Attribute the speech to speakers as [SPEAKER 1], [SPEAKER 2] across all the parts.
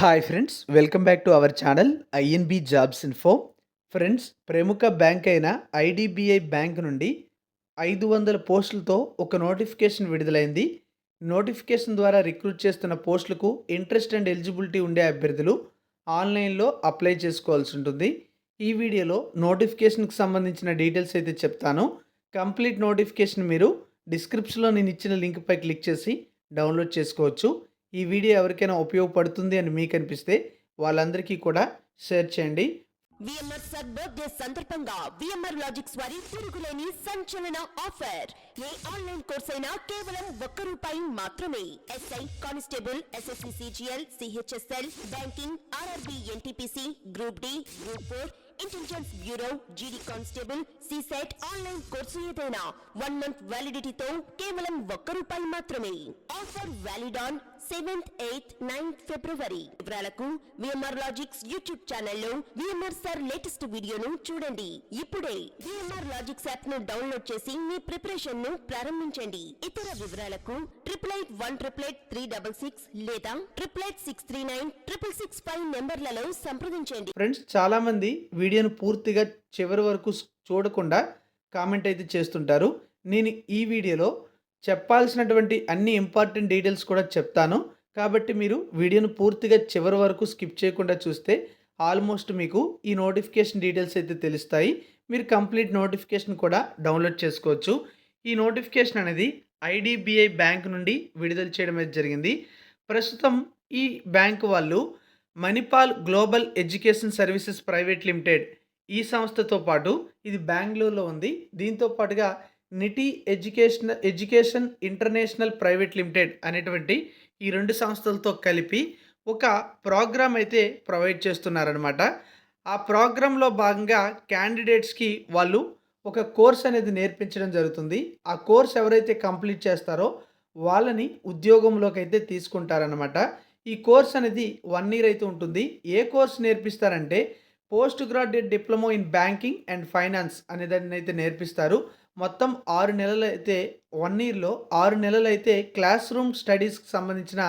[SPEAKER 1] Hi friends, welcome back to our channel INB jobs info. Friends, ప్రముఖ bank అయిన IDBI bank నుండి 500 పోస్టులతో ఒక notification విడుదలైంది. నోటిఫికేషన్ ద్వారా రిక్రూట్ చేస్తున్న పోస్టులకు ఇంట్రెస్ట్ అండ్ ఎలిజిబిలిటీ ఉండే అభ్యర్థులు ఆన్లైన్లో అప్లై చేసుకోవాల్సి ఉంటుంది. ఈ వీడియోలో నోటిఫికేషన్కి సంబంధించిన డీటెయిల్స్ అయితే చెప్తాను. కంప్లీట్ నోటిఫికేషన్ మీరు డిస్క్రిప్షన్లో నేను ఇచ్చిన లింక్పై క్లిక్ చేసి డౌన్లోడ్ చేసుకోవచ్చు. ఈ వీడియో ఎవరికైనా ఉపయోగపడుతుంది అని మీకు అనిపిస్తే వాళ్ళందరికీ కూడా షేర్ చేయండి.
[SPEAKER 2] విఎంఆర్ సార్ బర్త్డే సందర్భంగా విఎంఆర్ లాజిక్స్ వారి తిరుగులేని సంచలన ఆఫర్. ఏ ఆన్లైన్ కోర్స్ అయినా కేవలం ₹1 మాత్రమే. SI, constable, SSC, CGL, CHSL, banking, RRB, NTPC, group D, group 4, intelligence bureau, GD constable, సిసెట్ ఆన్లైన్ కోర్సు ఏదైనా 1 మంత్ వ్యాలిడిటీతో కేవలం ₹1 మాత్రమే. Offer valid on 7th, 8th, 9th ఫిబ్రవరి. వివరాలకు విఎంఆర్ లాజిక్స్ యూట్యూబ్ ఛానల్లో విఎంఆర్ సార్ లేటెస్ట్ వీడియోను చూడండి. ఇప్పుడే విఎంఆర్ లాజిక్స్ యాప్ ను డౌన్లోడ్ చేసి మీ ప్రిపరేషన్ ను ప్రారంభించండి. ఇతర వివరాలకు 8818883666 లేదా 88639639 నెంబర్లలో సంప్రదించండి.
[SPEAKER 1] ఫ్రెండ్స్, చాలామంది వీడియోను పూర్తిగా చివరి వరకు చూడకుండా కామెంట్ అయితే చేస్తుంటారు. నేను ఈ వీడియోలో చెప్పాల్సినటువంటి అన్ని ఇంపార్టెంట్ డీటెయిల్స్ కూడా చెప్తాను. కాబట్టి మీరు వీడియోను పూర్తిగా చివరి వరకు స్కిప్ చేయకుండా చూస్తే ఆల్మోస్ట్ మీకు ఈ నోటిఫికేషన్ డీటెయిల్స్ అయితే తెలుస్తాయి. మీరు కంప్లీట్ నోటిఫికేషన్ కూడా డౌన్లోడ్ చేసుకోవచ్చు. ఈ నోటిఫికేషన్ అనేది ఐడిబిఐ బ్యాంక్ నుండి విడుదల చేయడం అయితే జరిగింది. ప్రస్తుతం ఈ బ్యాంక్ వాళ్ళు Manipal global education services private limited ఈ సంస్థతో పాటు ఇది బెంగళూరులో ఉంది. దీంతో పాటుగా నిటి ఎడ్యుకేషన్ ఇంటర్నేషనల్ ప్రైవేట్ లిమిటెడ్ అనేటువంటి ఈ 2 సంస్థలతో కలిపి ఒక ప్రోగ్రామ్ అయితే ప్రొవైడ్ చేస్తున్నారనమాట. ఆ ప్రోగ్రాంలో భాగంగా క్యాండిడేట్స్కి వాళ్ళు ఒక కోర్స్ అనేది నేర్పించడం జరుగుతుంది. ఆ కోర్స్ ఎవరైతే కంప్లీట్ చేస్తారో వాళ్ళని ఉద్యోగంలోకి అయితే తీసుకుంటారనమాట. ఈ కోర్స్ అనేది 1 ఇయర్ అయితే ఉంటుంది. ఏ కోర్స్ నేర్పిస్తారంటే post graduate diploma in banking and finance అనే దాన్ని అయితే నేర్పిస్తారు. మొత్తం 6 నెలలు అయితే 1 ఇయర్లో 6 నెలలు అయితే క్లాస్ రూమ్ స్టడీస్కి సంబంధించిన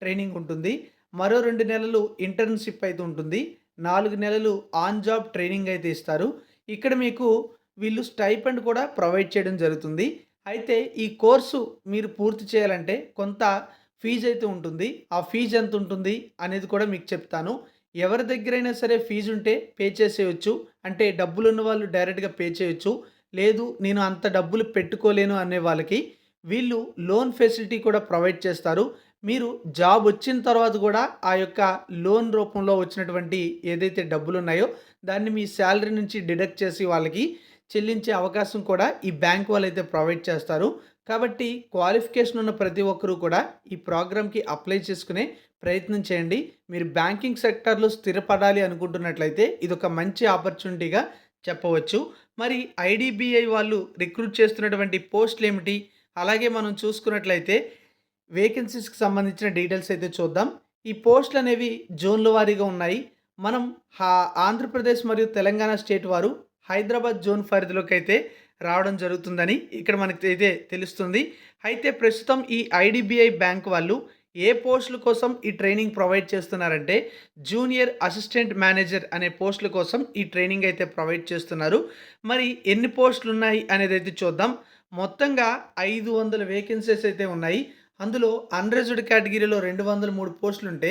[SPEAKER 1] ట్రైనింగ్ ఉంటుంది. మరో 2 నెలలు ఇంటర్న్షిప్ అయితే ఉంటుంది. 4 నెలలు ఆన్ జాబ్ ట్రైనింగ్ అయితే ఇస్తారు. ఇక్కడ మీకు వీళ్ళు స్టైపెండ్ కూడా ప్రొవైడ్ చేయడం జరుగుతుంది. అయితే ఈ కోర్సు మీరు పూర్తి చేయాలంటే కొంత ఫీజు అయితే ఉంటుంది. ఆ ఫీజు ఎంత ఉంటుంది అనేది కూడా మీకు చెప్తాను. ఎవరి దగ్గరైనా సరే ఫీజు ఉంటే పే చేసేయచ్చు. అంటే డబ్బులు ఉన్న వాళ్ళు డైరెక్ట్గా పే చేయొచ్చు. లేదు నేను అంత డబ్బులు పెట్టుకోలేను అనే వాళ్ళకి వీళ్ళు లోన్ ఫెసిలిటీ కూడా ప్రొవైడ్ చేస్తారు. మీరు జాబ్ వచ్చిన తర్వాత కూడా ఆ యొక్క లోన్ రూపంలో వచ్చినటువంటి ఏదైతే డబ్బులు ఉన్నాయో దాన్ని మీ శాలరీ నుంచి డిడక్ట్ చేసి వాళ్ళకి చెల్లించే అవకాశం కూడా ఈ బ్యాంక్ వాళ్ళు అయితే ప్రొవైడ్ చేస్తారు. కాబట్టి క్వాలిఫికేషన్ ఉన్న ప్రతి ఒక్కరూ కూడా ఈ ప్రోగ్రామ్కి అప్లై చేసుకునే ప్రయత్నం చేయండి. మీరు బ్యాంకింగ్ సెక్టర్లో స్థిరపడాలి అనుకుంటున్నట్లయితే ఇది ఒక మంచి ఆపర్చునిటీగా చెప్పవచ్చు. మరి ఐడిబిఐ వాళ్ళు రిక్రూట్ చేస్తున్నటువంటి పోస్టులు ఏమిటి, అలాగే మనం చూసుకున్నట్లయితే వేకెన్సీస్కి సంబంధించిన డీటెయిల్స్ అయితే చూద్దాం. ఈ పోస్టులు అనేవి జోన్ల వారీగా ఉన్నాయి. మనం ఆంధ్రప్రదేశ్ మరియు తెలంగాణ స్టేట్ వారు హైదరాబాద్ జోన్ పరిధిలోకి అయితే రావడం జరుగుతుందని ఇక్కడ మనకి అయితే తెలుస్తుంది. అయితే ప్రస్తుతం ఈ ఐడిబిఐ బ్యాంక్ వాళ్ళు ఏ పోస్టుల కోసం ఈ ట్రైనింగ్ ప్రొవైడ్ చేస్తున్నారంటే జూనియర్ అసిస్టెంట్ మేనేజర్ అనే పోస్టుల కోసం ఈ ట్రైనింగ్ అయితే ప్రొవైడ్ చేస్తున్నారు. మరి ఎన్ని పోస్టులు ఉన్నాయి అనేది అయితే చూద్దాం. మొత్తంగా 500 వేకెన్సీస్ అయితే ఉన్నాయి. అందులో అన్రిజర్వ్డ్ కేటగిరీలో 203 పోస్టులు ఉంటే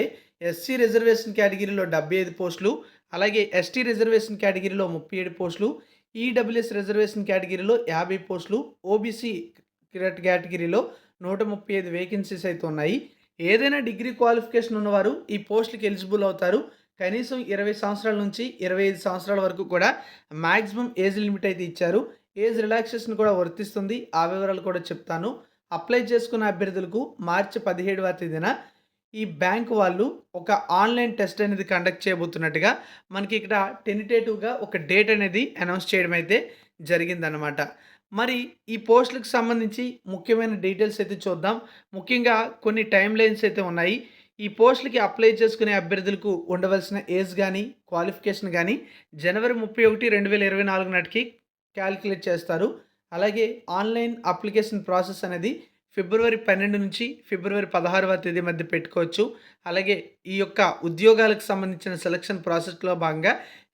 [SPEAKER 1] ఎస్సీ రిజర్వేషన్ కేటగిరీలో 75 పోస్టులు, అలాగే ఎస్టీ రిజర్వేషన్ కేటగిరీలో 37 పోస్టులు, ఈడబ్ల్యూఎస్ రిజర్వేషన్ కేటగిరీలో 50 పోస్టులు, ఓబీసీ కేటగిరీలో 135 వేకెన్సీస్ అయితే ఉన్నాయి. ఏదైనా డిగ్రీ క్వాలిఫికేషన్ ఉన్నవారు ఈ పోస్టులకి ఎలిజిబుల్ అవుతారు. కనీసం 20 సంవత్సరాల నుంచి 25 సంవత్సరాల వరకు కూడా మ్యాక్సిమం ఏజ్ లిమిట్ అయితే ఇచ్చారు. ఏజ్ రిలాక్సేషన్ కూడా వర్తిస్తుంది. ఆ వివరాలు కూడా చెప్తాను. అప్లై చేసుకున్న అభ్యర్థులకు మార్చి 17వ తేదీన ఈ బ్యాంక్ వాళ్ళు ఒక ఆన్లైన్ టెస్ట్ అనేది కండక్ట్ చేయబోతున్నట్టుగా మనకి ఇక్కడ టెంటేటివ్గా ఒక డేట్ అనేది అనౌన్స్ చేయడం అయితే జరిగిందనమాట. మరి ఈ పోస్టులకు సంబంధించి ముఖ్యమైన డీటెయిల్స్ అయితే చూద్దాం. ముఖ్యంగా కొన్ని టైం లైన్స్ అయితే ఉన్నాయి. ఈ పోస్టులకి అప్లై చేసుకునే అభ్యర్థులకు ఉండవలసిన ఏజ్ కానీ క్వాలిఫికేషన్ కానీ జనవరి 31, 2024 నాటికి క్యాలిక్యులేట్ చేస్తారు. అలాగే ఆన్లైన్ అప్లికేషన్ ప్రాసెస్ అనేది ఫిబ్రవరి 12 నుంచి ఫిబ్రవరి 16వ తేదీ మధ్య పెట్టుకోవచ్చు. అలాగే ఈ యొక్క ఉద్యోగాలకు సంబంధించిన సెలక్షన్ ప్రాసెస్‌లో భాగంగా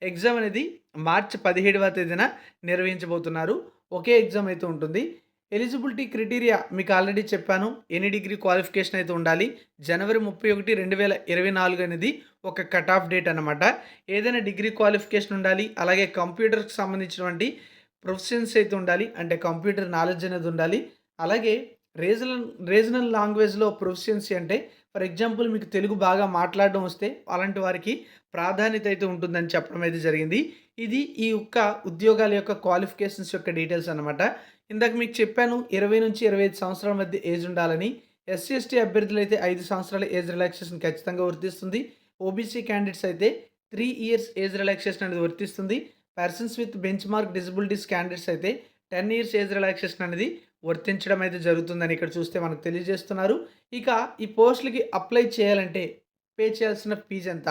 [SPEAKER 1] ఎగ్జామ్ అనేది మార్చి 17వ తేదీన నిర్వహించబోతున్నారు. ఒకే ఎగ్జామ్ అయితే ఉంటుంది. ఎలిజిబిలిటీ క్రైటీరియా మీకు ఆల్రెడీ చెప్పాను. ఎనీ డిగ్రీ క్వాలిఫికేషన్ అయితే ఉండాలి. జనవరి 31, 2024 అనేది ఒక కట్ ఆఫ్ డేట్ అన్నమాట. ఏదైనా డిగ్రీ క్వాలిఫికేషన్ ఉండాలి. అలాగే కంప్యూటర్‌కి సంబంధించినటువంటి ప్రొఫిషియన్సీ అయితే ఉండాలి. అంటే కంప్యూటర్ నాలెడ్జ్ అనేది ఉండాలి. అలాగే రీజనల్ లాంగ్వేజ్‌లో ప్రొఫిషియన్సీ అంటే ఫర్ ఎగ్జాంపుల్ మీకు తెలుగు బాగా మాట్లాడడం వస్తే అలాంటి వారికి ప్రాధాన్యత అయితే ఉంటుందని చెప్పడం అయితే జరిగింది. ఇది ఈ యొక్క ఉద్యోగాల యొక్క క్వాలిఫికేషన్స్ యొక్క డీటెయిల్స్ అన్నమాట. ఇందాక మీకు చెప్పాను 20-25 సంవత్సరాల మధ్య ఏజ్ ఉండాలని. ఎస్సీ, ఎస్టీ అభ్యర్థులైతే 5 సంవత్సరాల ఏజ్ రిలాక్సేషన్ ఖచ్చితంగా వర్తిస్తుంది. ఓబీసీ క్యాండిడేట్స్ అయితే 3 ఇయర్స్ ఏజ్ రిలాక్సేషన్ అనేది వర్తిస్తుంది. Persons with bench mark disabilities candidates అయితే 10 ఇయర్స్ ఏజ్ రిలాక్సేషన్ అనేది వర్తించడం అయితే జరుగుతుందని ఇక్కడ చూస్తే మనకు తెలియజేస్తున్నారు. ఇక ఈ పోస్టులకి అప్లై చేయాలంటే పే చేయాల్సిన ఫీజు ఎంత?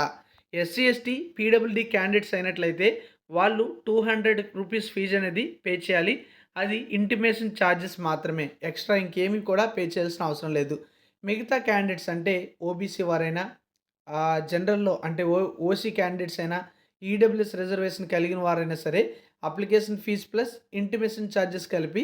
[SPEAKER 1] ఎస్సీ, ఎస్టీ, పీడబ్ల్యూడీ క్యాండిడేట్స్ అయినట్లయితే వాళ్ళు ₹200 ఫీజు అనేది పే చేయాలి. అది ఇంటిమేషన్ ఛార్జెస్ మాత్రమే. ఎక్స్ట్రా ఇంకేమీ కూడా పే చేయాల్సిన అవసరం లేదు. మిగతా క్యాండిడేట్స్ అంటే ఓబీసీ వారైనా జనరల్‌లో అంటే ఓసీ క్యాండిడేట్స్ అయినా ఈడబ్ల్యూఎస్ రిజర్వేషన్ కలిగిన వారైనా సరే application fee plus intimation charges కలిపి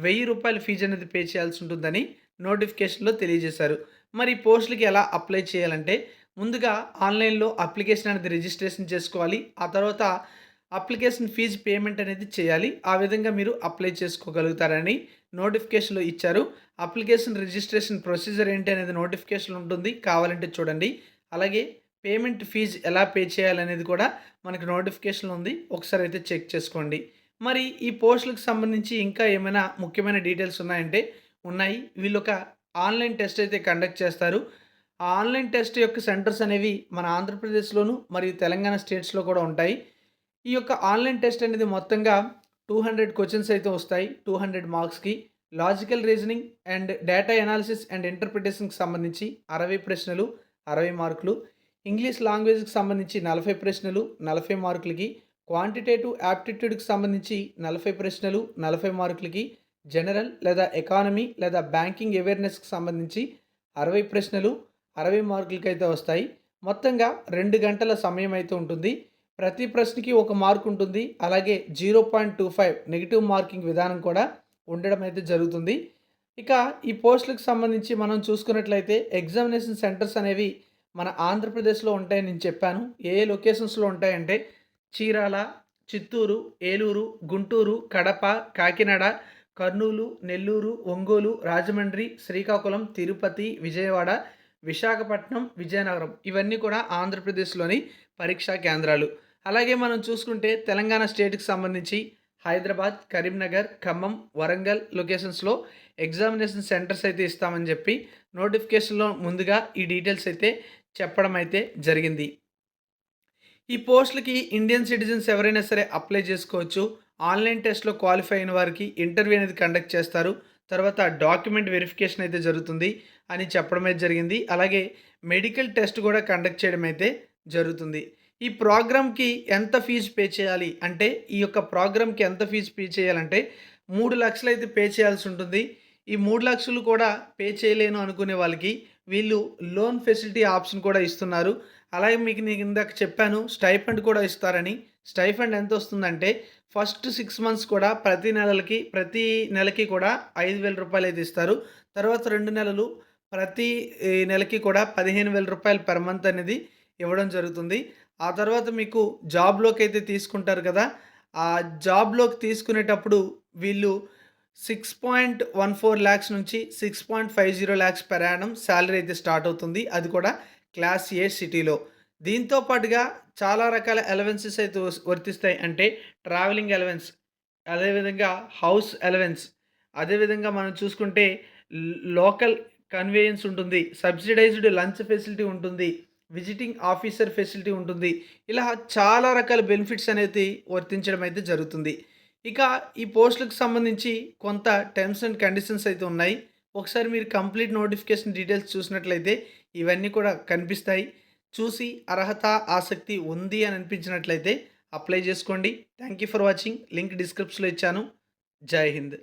[SPEAKER 1] ₹1000 ఫీజు అనేది పే చేయాల్సి ఉంటుందని నోటిఫికేషన్‌లో తెలియజేశారు. మరి ఈ పోస్టులకి ఎలా అప్లై చేయాలంటే ముందుగా ఆన్లైన్‌లో అప్లికేషన్ అనేది రిజిస్ట్రేషన్ చేసుకోవాలి. ఆ తర్వాత అప్లికేషన్ ఫీజు పేమెంట్ అనేది చేయాలి. ఆ విధంగా మీరు అప్లై చేసుకోగలుగుతారని నోటిఫికేషన్‌లో ఇచ్చారు. అప్లికేషన్ రిజిస్ట్రేషన్ ప్రొసీజర్ ఏంటి అనేది నోటిఫికేషన్ ఉంటుంది. కావాలంటే చూడండి. అలాగే పేమెంట్ ఫీజు ఎలా పే చేయాలనేది కూడా మనకి నోటిఫికేషన్‌లో ఉంది. ఒకసారి అయితే చెక్ చేసుకోండి. మరి ఈ పోస్టులకు సంబంధించి ఇంకా ఏమైనా ముఖ్యమైన డీటెయిల్స్ ఉన్నాయంటే ఉన్నాయి. వీళ్ళొక ఆన్లైన్ టెస్ట్ అయితే కండక్ట్ చేస్తారు. ఆ ఆన్లైన్ టెస్ట్ యొక్క సెంటర్స్ అనేవి మన ఆంధ్రప్రదేశ్‌లోను మరియు తెలంగాణ స్టేట్స్‌లో కూడా ఉంటాయి. ఈ యొక్క ఆన్లైన్ టెస్ట్ అనేది మొత్తంగా 200 క్వెషన్స్ అయితే వస్తాయి. 200 మార్క్స్‌కి. Logical reasoning and data analysis and ఇంటర్ప్రిటేషన్‌కి సంబంధించి 60 ప్రశ్నలు, 60 మార్కులు. ఇంగ్లీష్ లాంగ్వేజ్‌కి సంబంధించి 40 ప్రశ్నలు, 40 మార్కులకి. క్వాంటిటేటివ్ యాప్టిట్యూడ్‌కి సంబంధించి 40 ప్రశ్నలు, 40 మార్కులకి. జనరల్ లేదా ఎకానమీ లేదా బ్యాంకింగ్ అవేర్‌నెస్‌కి సంబంధించి 60 ప్రశ్నలు, 60 మార్కులకైతే వస్తాయి. మొత్తంగా 2 గంటల సమయం అయితే ఉంటుంది. ప్రతి ప్రశ్నకి 1 మార్క్ ఉంటుంది. అలాగే 0.25 నెగెటివ్ మార్కింగ్ విధానం కూడా ఉండడం అయితే జరుగుతుంది. ఇక ఈ పోస్టులకు సంబంధించి మనం చూసుకున్నట్లయితే ఎగ్జామినేషన్ సెంటర్స్ అనేవి మన ఆంధ్రప్రదేశ్‌లో ఉంటాయని నేను చెప్పాను. ఏ లొకేషన్స్‌లో ఉంటాయంటే చీరాల, చిత్తూరు, ఏలూరు, గుంటూరు, కడప, కాకినాడ, కర్నూలు, నెల్లూరు, ఒంగోలు, రాజమండ్రి, శ్రీకాకుళం, తిరుపతి, విజయవాడ, విశాఖపట్నం, విజయనగరం ఇవన్నీ కూడా ఆంధ్రప్రదేశ్‌లోని పరీక్షా కేంద్రాలు. అలాగే మనం చూసుకుంటే తెలంగాణ స్టేట్‌కి సంబంధించి హైదరాబాద్, కరీంనగర్, ఖమ్మం, వరంగల్ లొకేషన్స్‌లో ఎగ్జామినేషన్ సెంటర్స్ అయితే ఇస్తామని చెప్పి నోటిఫికేషన్‌లో ముందుగా ఈ డీటెయిల్స్ అయితే చెప్పడం అయితే జరిగింది. ఈ పోస్టులకి ఇండియన్ సిటిజన్స్ ఎవరైనా సరే అప్లై చేసుకోవచ్చు. ఆన్లైన్ టెస్ట్‌లో క్వాలిఫై అయిన వారికి ఇంటర్వ్యూ అనేది కండక్ట్ చేస్తారు. తర్వాత డాక్యుమెంట్ వెరిఫికేషన్ అయితే జరుగుతుంది అని చెప్పడం అయితే జరిగింది. అలాగే మెడికల్ టెస్ట్ కూడా కండక్ట్ చేయడం అయితే జరుగుతుంది. ఈ ప్రోగ్రామ్‌కి ఎంత ఫీజు పే చేయాలి అంటే ఈ యొక్క ప్రోగ్రామ్‌కి ఎంత ఫీజు పే చేయాలంటే 3,00,000 అయితే పే చేయాల్సి ఉంటుంది. ఈ 3,00,000 కూడా పే చేయలేను అనుకునే వాళ్ళకి వీళ్ళు లోన్ ఫెసిలిటీ ఆప్షన్ కూడా ఇస్తున్నారు. అలాగే మీకు నేను ఇందాక చెప్పాను స్టైఫండ్ కూడా ఇస్తారని. స్టైఫండ్ ఎంత వస్తుందంటే ఫస్ట్ 6 మంత్స్ కూడా ప్రతి నెలకి కూడా ₹5,000 అయితే ఇస్తారు. తర్వాత 2 నెలలు ప్రతి నెలకి కూడా ₹15,000 పర్ మంత్ అనేది ఇవ్వడం జరుగుతుంది. ఆ తర్వాత మీకు జాబ్‌లోకి అయితే తీసుకుంటారు కదా! ఆ జాబ్‌లోకి తీసుకునేటప్పుడు వీళ్ళు 6.14 లాక్స్ నుంచి 6.50 లాక్స్ పర్ యానమ్ సాలరీ అయితే స్టార్ట్ అవుతుంది. అది కూడా క్లాస్ ఏ సిటీలో. దీంతో పాటుగా చాలా రకాల అలవెన్సెస్ అయితే వర్తిస్తాయి. అంటే ట్రావెలింగ్ అలవెన్స్, అదేవిధంగా హౌస్ అలవెన్స్, అదేవిధంగా మనం చూసుకుంటే లోకల్ కన్వేయన్స్ ఉంటుంది. సబ్సిడైజ్డ్ లంచ్ ఫెసిలిటీ ఉంటుంది. విజిటింగ్ ఆఫీసర్ ఫెసిలిటీ ఉంటుంది. ఇలా చాలా రకాల బెనిఫిట్స్ అనేది వర్తించడం అయితే జరుగుతుంది. ఇక ఈ పోస్టులకు సంబంధించి కొంత టర్మ్స్ అండ్ కండిషన్స్ అయితే ఉన్నాయి. ఒకసారి మీరు కంప్లీట్ నోటిఫికేషన్ డీటెయిల్స్ చూసినట్లయితే ఇవన్నీ కూడా కనిపిస్తాయి. చూసి అర్హత, ఆసక్తి ఉంది అని అనిపించినట్లయితే అప్లై చేసుకోండి. Thank you for watching. Link డిస్క్రిప్షన్‌లో ఇచ్చాను. జై హింద్.